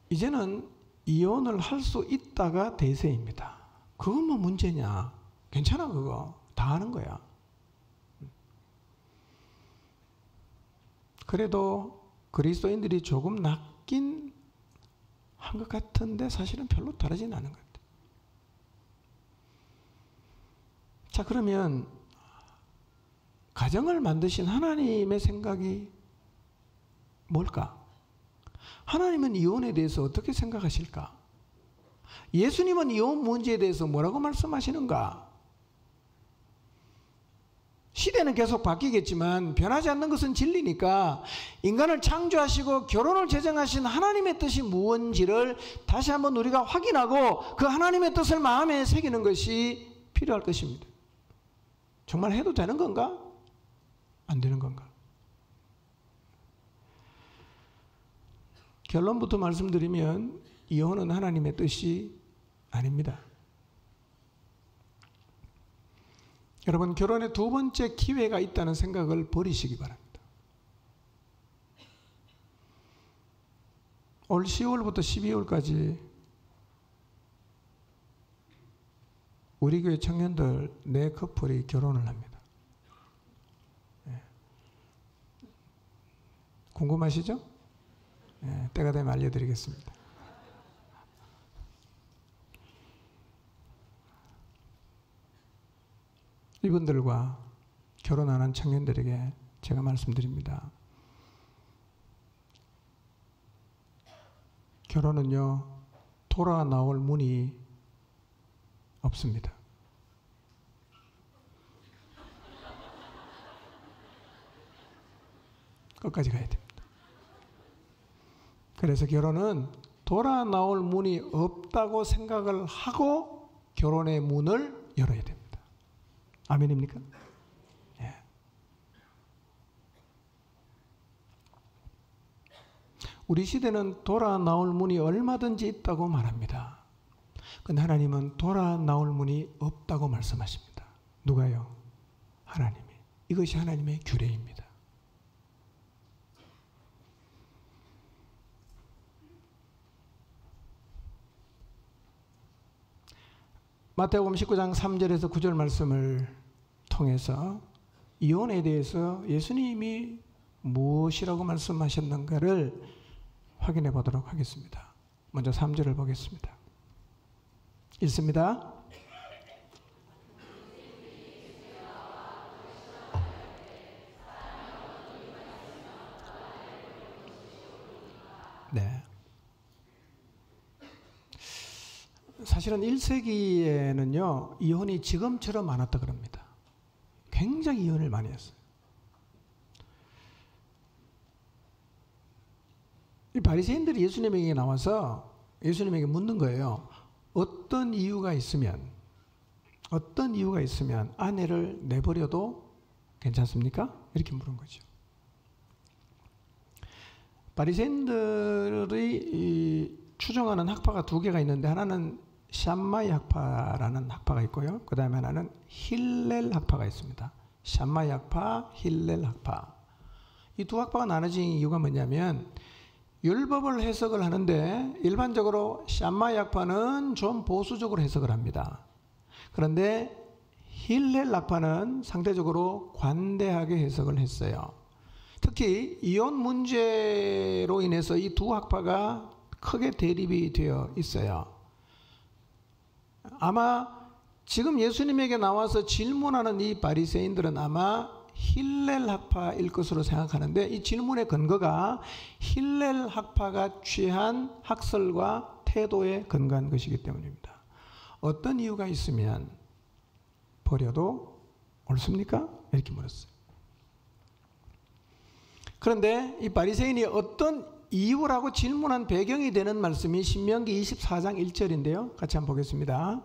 이제는 이혼을 할 수 있다가 대세입니다. 그건 뭐 문제냐? 괜찮아 그거. 다 하는 거야. 그래도 그리스도인들이 조금 낫긴 한 것 같은데 사실은 별로 다르진 않은 것 같아요. 자, 그러면 가정을 만드신 하나님의 생각이 뭘까? 하나님은 이혼에 대해서 어떻게 생각하실까? 예수님은 이혼 문제에 대해서 뭐라고 말씀하시는가? 시대는 계속 바뀌겠지만 변하지 않는 것은 진리니까 인간을 창조하시고 결혼을 제정하신 하나님의 뜻이 무엇인지를 다시 한번 우리가 확인하고 그 하나님의 뜻을 마음에 새기는 것이 필요할 것입니다. 정말 해도 되는 건가? 안 되는 건가? 결론부터 말씀드리면 이혼은 하나님의 뜻이 아닙니다. 여러분, 결혼의 두 번째 기회가 있다는 생각을 버리시기 바랍니다. 올 10월부터 12월까지 우리 교회 청년들 4커플이 결혼을 합니다. 네. 궁금하시죠? 네, 때가 되면 알려드리겠습니다. 이분들과 결혼하는 청년들에게 제가 말씀드립니다. 결혼은요, 돌아 나올 문이 없습니다. 끝까지 가야 됩니다. 그래서 결혼은 돌아 나올 문이 없다고 생각을 하고 결혼의 문을 열어야 됩니다. 아멘입니까? 예. 우리 시대는 돌아 나올 문이 얼마든지 있다고 말합니다. 근데 하나님은 돌아 나올 문이 없다고 말씀하십니다. 누가요? 하나님이. 이것이 하나님의 규례입니다. 마태복음 19장 3절에서 9절 말씀을 통해서 이혼에 대해서 예수님이 무엇이라고 말씀하셨는가를 확인해 보도록 하겠습니다. 먼저 3절을 보겠습니다. 읽습니다. 네. 사실은 1세기에는요, 이혼이 지금처럼 많았다 그럽니다. 굉장히 이혼을 많이 했어요. 이 바리새인들이 예수님에게 나와서 예수님에게 묻는 거예요. 어떤 이유가 있으면 아내를 내버려도 괜찮습니까? 이렇게 물은 거죠. 바리새인들이 추종하는 학파가 두 개가 있는데 하나는 샴마이 학파라는 학파가 있고요. 그 다음에 하나는 힐렐 학파가 있습니다. 샴마이 학파, 힐렐 학파. 이 두 학파가 나눠진 이유가 뭐냐면 율법을 해석을 하는데 일반적으로 샴마이 학파는 좀 보수적으로 해석을 합니다. 그런데 힐렐 학파는 상대적으로 관대하게 해석을 했어요. 특히 이혼 문제로 인해서 이 두 학파가 크게 대립이 되어 있어요. 아마 지금 예수님에게 나와서 질문하는 이 바리새인들은 아마 힐렐 학파일 것으로 생각하는데 이 질문의 근거가 힐렐 학파가 취한 학설과 태도에 근거한 것이기 때문입니다. 어떤 이유가 있으면 버려도 옳습니까? 이렇게 물었어요. 그런데 이 바리새인이 어떤 이유라고 질문한 배경이 되는 말씀이 신명기 24장 1절인데요. 같이 한번 보겠습니다.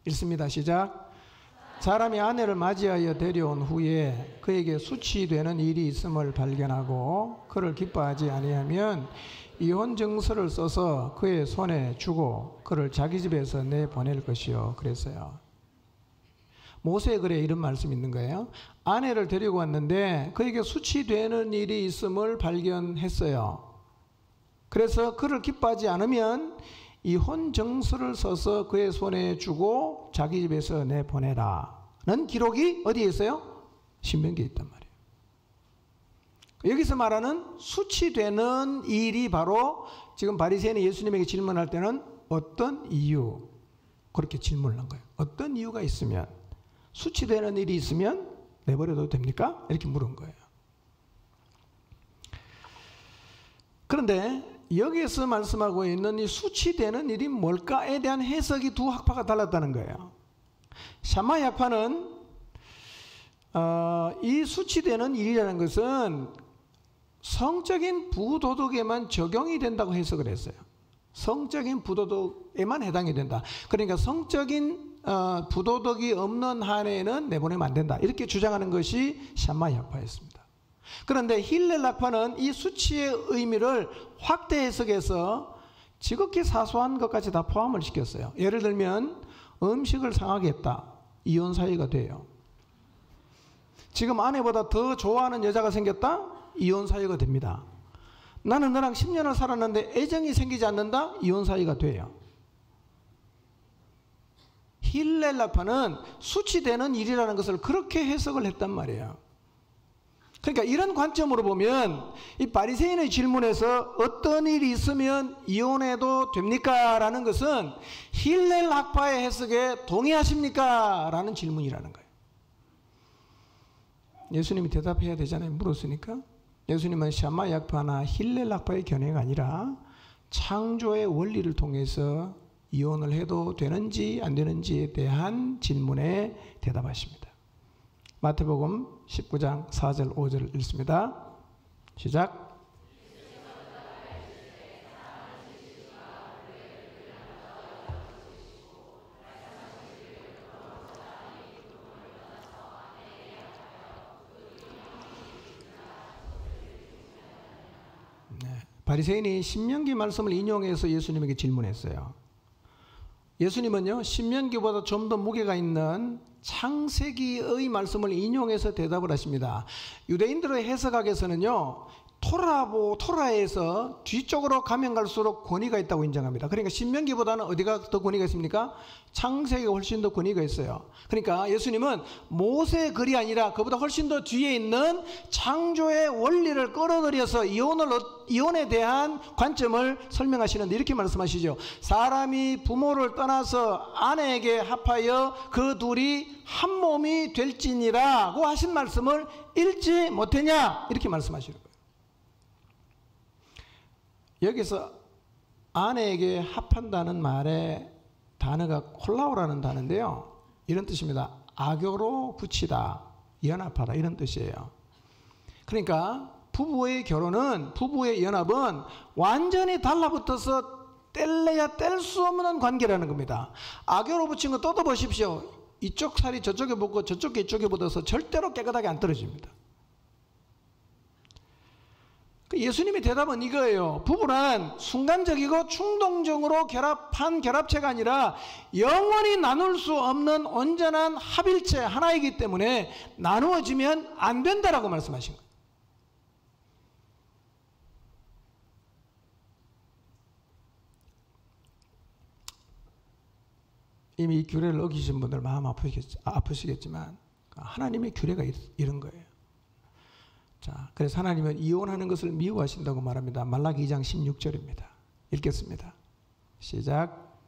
읽습니다. 시작. 사람이 아내를 맞이하여 데려온 후에 그에게 수치되는 일이 있음을 발견하고 그를 기뻐하지 아니하면 이혼 증서를 써서 그의 손에 주고 그를 자기 집에서 내보낼 것이요. 그랬어요. 모세의 글에 이런 말씀이 있는 거예요. 아내를 데리고 왔는데 그에게 수치되는 일이 있음을 발견했어요. 그래서 그를 기뻐하지 않으면 이혼 증서를 써서 그의 손에 주고 자기 집에서 내보내라는 기록이 어디에 있어요? 신명기에 있단 말이에요. 여기서 말하는 수치되는 일이 바로 지금 바리새인이 예수님에게 질문할 때는 어떤 이유, 그렇게 질문을 한 거예요. 어떤 이유가 있으면, 수치되는 일이 있으면 내버려도 됩니까? 이렇게 물은 거예요. 그런데 여기에서 말씀하고 있는 이 수치되는 일이 뭘까에 대한 해석이 두 학파가 달랐다는 거예요. 샴마이 학파는 이 수치되는 일이라는 것은 성적인 부도덕에만 적용이 된다고 해석을 했어요. 성적인 부도덕에만 해당이 된다. 그러니까 성적인 부도덕이 없는 한에는 내보내면 안 된다. 이렇게 주장하는 것이 샴마이 학파였습니다. 그런데 힐렐 학파는 이 수치의 의미를 확대 해석해서 지극히 사소한 것까지 다 포함을 시켰어요. 예를 들면 음식을 상하게 했다. 이혼 사유가 돼요. 지금 아내보다 더 좋아하는 여자가 생겼다? 이혼 사유가 됩니다. 나는 너랑 10년을 살았는데 애정이 생기지 않는다? 이혼 사유가 돼요. 힐렐 학파는 수치되는 일이라는 것을 그렇게 해석을 했단 말이에요. 그러니까 이런 관점으로 보면 이 바리새인의 질문에서 어떤 일이 있으면 이혼해도 됩니까? 라는 것은 힐렐 학파의 해석에 동의하십니까? 라는 질문이라는 거예요. 예수님이 대답해야 되잖아요. 물었으니까. 예수님은 샴마이 학파나 힐렐 학파의 견해가 아니라 창조의 원리를 통해서 이혼을 해도 되는지 안 되는지에 대한 질문에 대답하십니다. 마태복음 19장 4절 5절을 읽습니다. 시작. 바리새인이 신명기 말씀을 인용해서 예수님에게 질문했어요. 예수님은요, 신명기보다 좀 더 무게가 있는 창세기의 말씀을 인용해서 대답을 하십니다. 유대인들의 해석학에서는요, 토라에서 뒤쪽으로 가면 갈수록 권위가 있다고 인정합니다. 그러니까 신명기보다는 어디가 더 권위가 있습니까? 창세기가 훨씬 더 권위가 있어요. 그러니까 예수님은 모세의 글이 아니라 그보다 훨씬 더 뒤에 있는 창조의 원리를 끌어들여서 이혼에 대한 관점을 설명하시는데 이렇게 말씀하시죠. 사람이 부모를 떠나서 아내에게 합하여 그 둘이 한 몸이 될지니라고 하신 말씀을 읽지 못했냐? 이렇게 말씀하시는 거예요. 여기서 아내에게 합한다는 말의 단어가 콜라오라는 단어인데요, 이런 뜻입니다. 악교로 붙이다, 연합하다, 이런 뜻이에요. 그러니까 부부의 연합은 완전히 달라붙어서 뗄래야 뗄 수 없는 관계라는 겁니다. 악교로 붙인 거 또 보십시오. 이쪽 살이 저쪽에 붙고 저쪽에 이쪽에 붙어서 절대로 깨끗하게 안 떨어집니다. 예수님의 대답은 이거예요. 부부는 순간적이고 충동적으로 결합한 결합체가 아니라 영원히 나눌 수 없는 온전한 합일체 하나이기 때문에 나누어지면 안 된다라고 말씀하신 거예요. 이미 이 규례를 어기신 분들 마음 아프시겠지만 하나님의 규례가 이런 거예요. 자, 그래서 하나님은 이혼하는 것을 미워하신다고 말합니다. 말라기 2장 16절입니다. 읽겠습니다. 시작.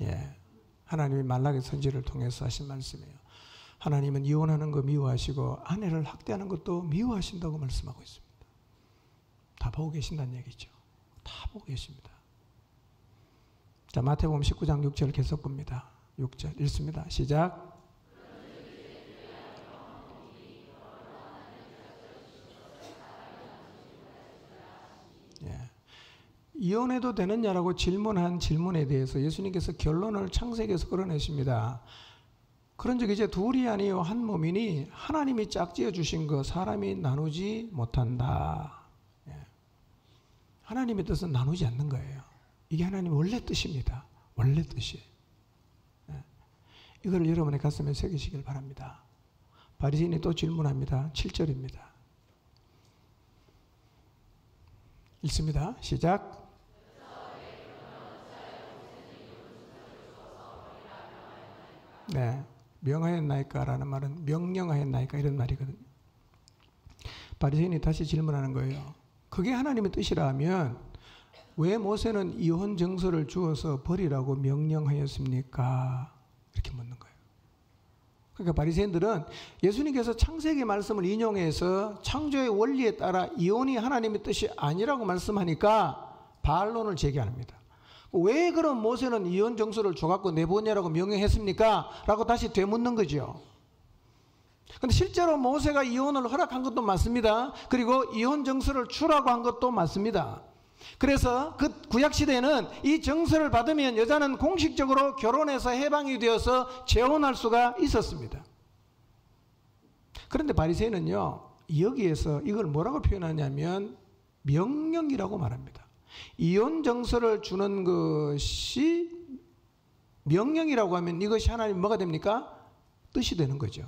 예, 하나님이 말라기 선지를 통해서 하신 말씀이에요. 하나님은 이혼하는 거 미워하시고 아내를 학대하는 것도 미워하신다고 말씀하고 있습니다. 다 보고 계신다는 얘기죠. 다 보고 계십니다. 자, 마태복음 19장 6절 계속 봅니다. 6절 읽습니다. 시작. 예. 이혼해도 되느냐라고 질문한 질문에 대해서 예수님께서 결론을 창세기에서 끌어내십니다. 그런 적 이제 둘이 아니요 한 몸이니 하나님이 짝지어 주신 거 사람이 나누지 못한다. 하나님의 뜻은 나누지 않는 거예요. 이게 하나님의 원래 뜻입니다. 원래 뜻이에요. 이걸 여러분의 가슴에 새기시길 바랍니다. 바리새인이 또 질문합니다. 7절입니다. 읽습니다. 시작. 네, 명하였나이까라는 말은 명령하였나이까 이런 말이거든요. 바리새인이 다시 질문하는 거예요. 그게 하나님의 뜻이라 하면 왜 모세는 이혼 정서를 주어서 버리라고 명령하였습니까? 이렇게 묻는 거예요. 그러니까 바리새인들은 예수님께서 창세기 말씀을 인용해서 창조의 원리에 따라 이혼이 하나님의 뜻이 아니라고 말씀하니까 반론을 제기합니다. 왜 그럼 모세는 이혼 정서를 줘갖고 내보내라고 명령했습니까? 라고 다시 되묻는 거죠. 근데 실제로 모세가 이혼을 허락한 것도 맞습니다. 그리고 이혼 정서를 주라고 한 것도 맞습니다. 그래서 그 구약시대에는 이 정서를 받으면 여자는 공식적으로 결혼해서 해방이 되어서 재혼할 수가 있었습니다. 그런데 바리새인은요, 여기에서 이걸 뭐라고 표현하냐면 명령이라고 말합니다. 이혼 정서를 주는 것이 명령이라고 하면 이것이 하나님 뭐가 됩니까? 뜻이 되는 거죠.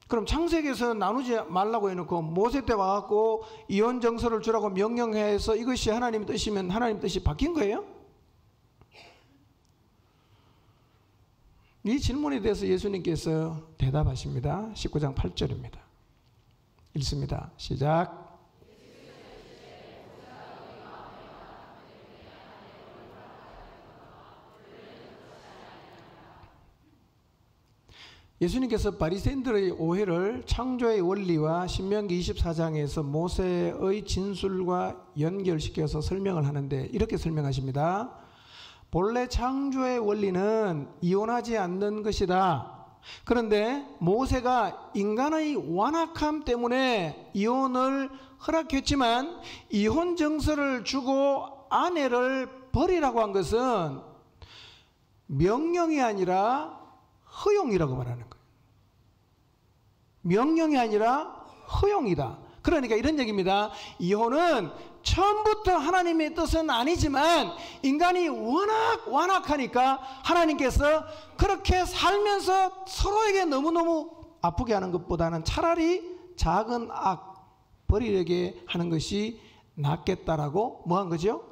그럼 창세기에서 나누지 말라고 해놓고 모세 때 와갖고 이혼 정서를 주라고 명령해서 이것이 하나님의 뜻이면 하나님 뜻이 바뀐 거예요? 이 질문에 대해서 예수님께서 대답하십니다. 19장 8절입니다. 읽습니다. 시작. 예수님께서 바리새인들의 오해를 창조의 원리와 신명기 24장에서 모세의 진술과 연결시켜서 설명을 하는데 이렇게 설명하십니다. 본래 창조의 원리는 이혼하지 않는 것이다. 그런데 모세가 인간의 완악함 때문에 이혼을 허락했지만 이혼 정서를 주고 아내를 버리라고 한 것은 명령이 아니라 허용이라고 말하는 거예요. 명령이 아니라 허용이다. 그러니까 이런 얘기입니다. 이혼은 처음부터 하나님의 뜻은 아니지만 인간이 워낙 완악하니까 하나님께서 그렇게 살면서 서로에게 너무너무 아프게 하는 것보다는 차라리 작은 악 버리게 하는 것이 낫겠다라고 뭐 한 거죠?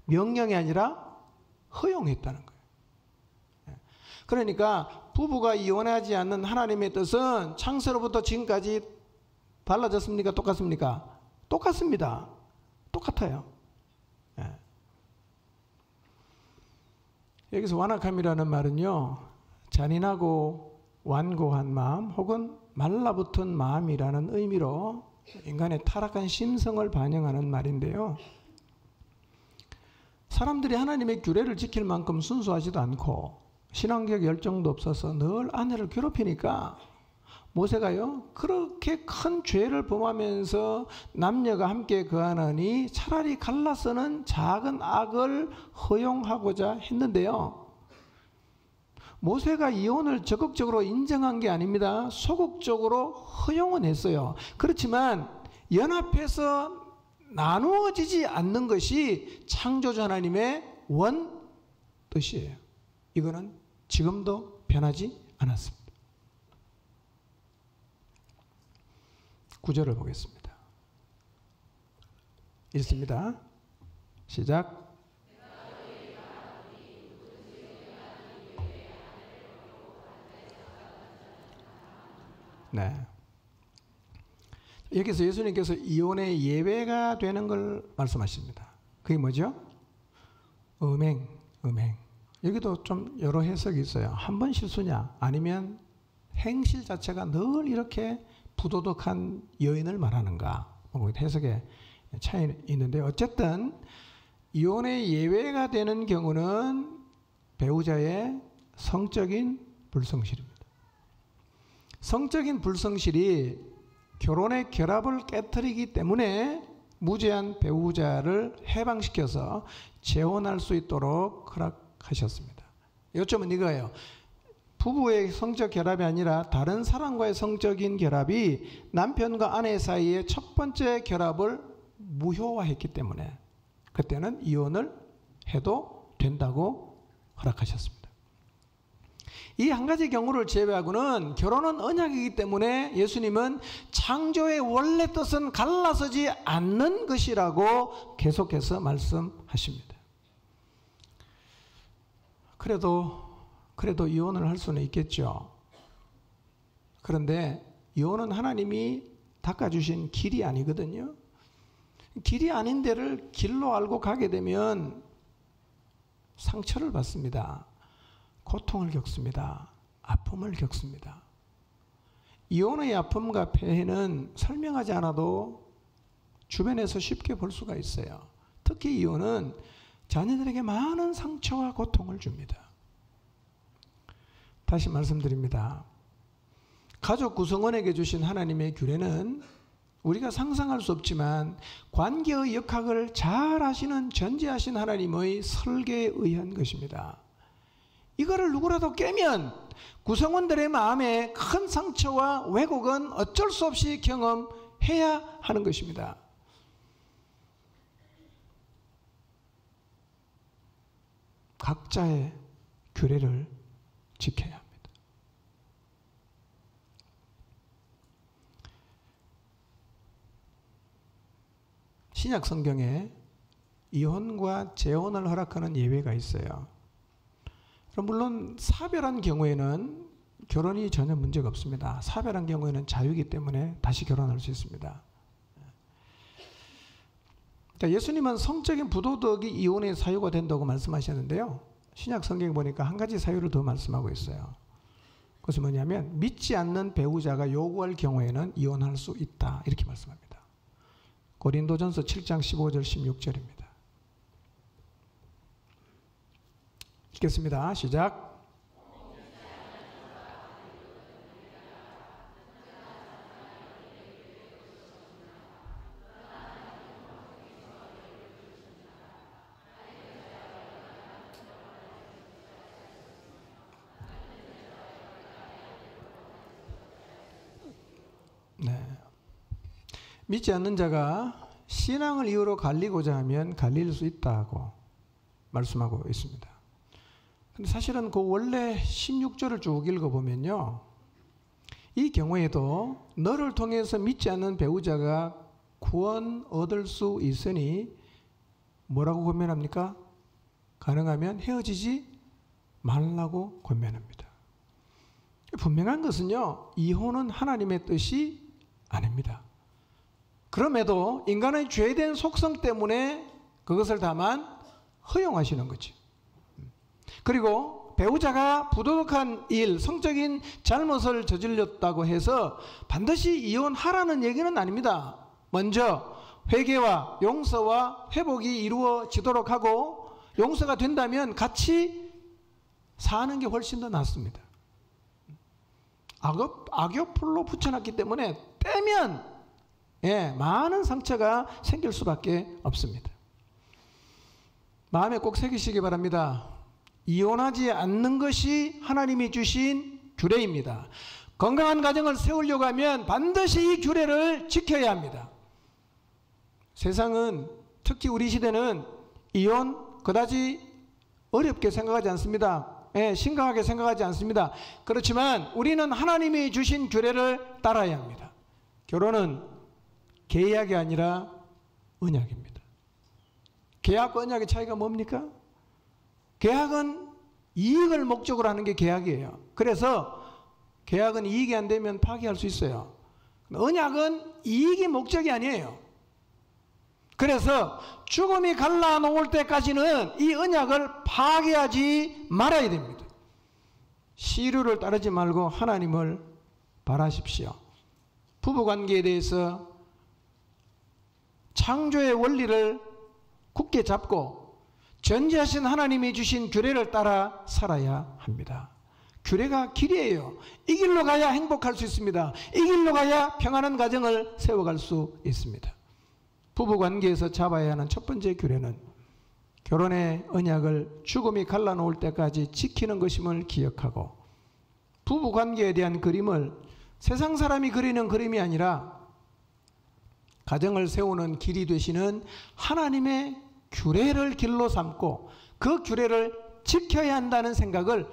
명령이 아니라 허용했다는 거예요. 그러니까 부부가 이혼하지 않는 하나님의 뜻은 창세로부터 지금까지 달라졌습니까? 똑같습니까? 똑같습니다. 똑같아요. 여기서 완악함이라는 말은요, 잔인하고 완고한 마음 혹은 말라붙은 마음이라는 의미로 인간의 타락한 심성을 반영하는 말인데요. 사람들이 하나님의 규례를 지킬 만큼 순수하지도 않고 신앙적 열정도 없어서 늘 아내를 괴롭히니까 모세가요, 그렇게 큰 죄를 범하면서 남녀가 함께 거하느니 차라리 갈라서는 작은 악을 허용하고자 했는데요. 모세가 이혼을 적극적으로 인정한 게 아닙니다. 소극적으로 허용은 했어요. 그렇지만 연합해서 나누어지지 않는 것이 창조주 하나님의 원 뜻이에요. 이거는 지금도 변하지 않았습니다. 9절을 보겠습니다. 읽습니다. 시작. 네. 여기서 예수님께서 이혼의 예외가 되는 걸 말씀하십니다. 그게 뭐죠? 음행. 여기도 좀 여러 해석이 있어요. 한 번 실수냐, 아니면 행실 자체가 늘 이렇게 부도덕한 여인을 말하는가, 해석에 차이 있는데, 어쨌든 이혼의 예외가 되는 경우는 배우자의 성적인 불성실입니다. 성적인 불성실이 결혼의 결합을 깨트리기 때문에 무죄한 배우자를 해방시켜서 재혼할 수 있도록 허락하셨습니다. 요점은 이거예요. 부부의 성적 결합이 아니라 다른 사람과의 성적인 결합이 남편과 아내 사이의 첫 번째 결합을 무효화했기 때문에 그때는 이혼을 해도 된다고 허락하셨습니다. 이 한 가지 경우를 제외하고는 결혼은 언약이기 때문에 예수님은 창조의 원래 뜻은 갈라서지 않는 것이라고 계속해서 말씀하십니다. 그래도 이혼을 할 수는 있겠죠. 그런데 이혼은 하나님이 닦아주신 길이 아니거든요. 길이 아닌 데를 길로 알고 가게 되면 상처를 받습니다. 고통을 겪습니다. 아픔을 겪습니다. 이혼의 아픔과 폐해는 설명하지 않아도 주변에서 쉽게 볼 수가 있어요. 특히 이혼은 자녀들에게 많은 상처와 고통을 줍니다. 다시 말씀드립니다. 가족 구성원에게 주신 하나님의 규례는 우리가 상상할 수 없지만 관계의 역학을 잘 아시는 전지하신 하나님의 설계에 의한 것입니다. 이거를 누구라도 깨면 구성원들의 마음에 큰 상처와 왜곡은 어쩔 수 없이 경험해야 하는 것입니다. 각자의 규례를 지켜야 합니다. 신약 성경에 이혼과 재혼을 허락하는 예외가 있어요. 물론 사별한 경우에는 결혼이 전혀 문제가 없습니다. 사별한 경우에는 자유이기 때문에 다시 결혼할 수 있습니다. 예수님은 성적인 부도덕이 이혼의 사유가 된다고 말씀하셨는데요. 신약 성경에 보니까 한 가지 사유를 더 말씀하고 있어요. 그것은 뭐냐면 믿지 않는 배우자가 요구할 경우에는 이혼할 수 있다, 이렇게 말씀합니다. 고린도전서 7장 15절 16절입니다. 읽겠습니다. 시작. 믿지 않는 자가 신앙을 이유로 갈리고자 하면 갈릴 수 있다고 말씀하고 있습니다. 근데 사실은 그 원래 16절을 쭉 읽어보면요, 이 경우에도 너를 통해서 믿지 않는 배우자가 구원 얻을 수 있으니 뭐라고 권면합니까? 가능하면 헤어지지 말라고 권면합니다. 분명한 것은요, 이혼은 하나님의 뜻이 아닙니다. 그럼에도 인간의 죄된 속성 때문에 그것을 다만 허용하시는 거죠. 그리고 배우자가 부도덕한 일, 성적인 잘못을 저질렀다고 해서 반드시 이혼하라는 얘기는 아닙니다. 먼저 회개와 용서와 회복이 이루어지도록 하고 용서가 된다면 같이 사는 게 훨씬 더 낫습니다. 악역풀로 붙여놨기 때문에 떼면 많은 상처가 생길 수밖에 없습니다. 마음에 꼭 새기시기 바랍니다. 이혼하지 않는 것이 하나님이 주신 규례입니다. 건강한 가정을 세우려고 하면 반드시 이 규례를 지켜야 합니다. 세상은, 특히 우리 시대는 이혼 그다지 어렵게 생각하지 않습니다. 심각하게 생각하지 않습니다. 그렇지만 우리는 하나님이 주신 규례를 따라야 합니다. 결혼은 계약이 아니라 언약입니다. 계약과 언약의 차이가 뭡니까? 계약은 이익을 목적으로 하는 게 계약이에요. 그래서 계약은 이익이 안 되면 파기할 수 있어요. 언약은 이익이 목적이 아니에요. 그래서 죽음이 갈라놓을 때까지는 이 언약을 파괴하지 말아야 됩니다. 시류를 따르지 말고 하나님을 바라십시오. 부부관계에 대해서 창조의 원리를 굳게 잡고 전지하신 하나님이 주신 규례를 따라 살아야 합니다. 규례가 길이에요. 이 길로 가야 행복할 수 있습니다. 이 길로 가야 평안한 가정을 세워갈 수 있습니다. 부부관계에서 잡아야 하는 첫 번째 규례는 결혼의 언약을 죽음이 갈라놓을 때까지 지키는 것임을 기억하고, 부부관계에 대한 그림을 세상 사람이 그리는 그림이 아니라 가정을 세우는 길이 되시는 하나님의 규례를 길로 삼고 그 규례를 지켜야 한다는 생각을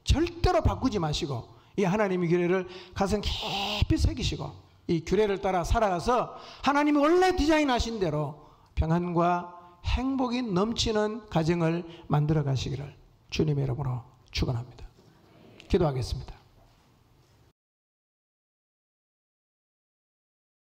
절대로 바꾸지 마시고 이 하나님의 규례를 가슴 깊이 새기시고 이 규례를 따라 살아가서 하나님이 원래 디자인하신 대로 평안과 행복이 넘치는 가정을 만들어 가시기를 주님의 이름으로 축원합니다. 기도하겠습니다.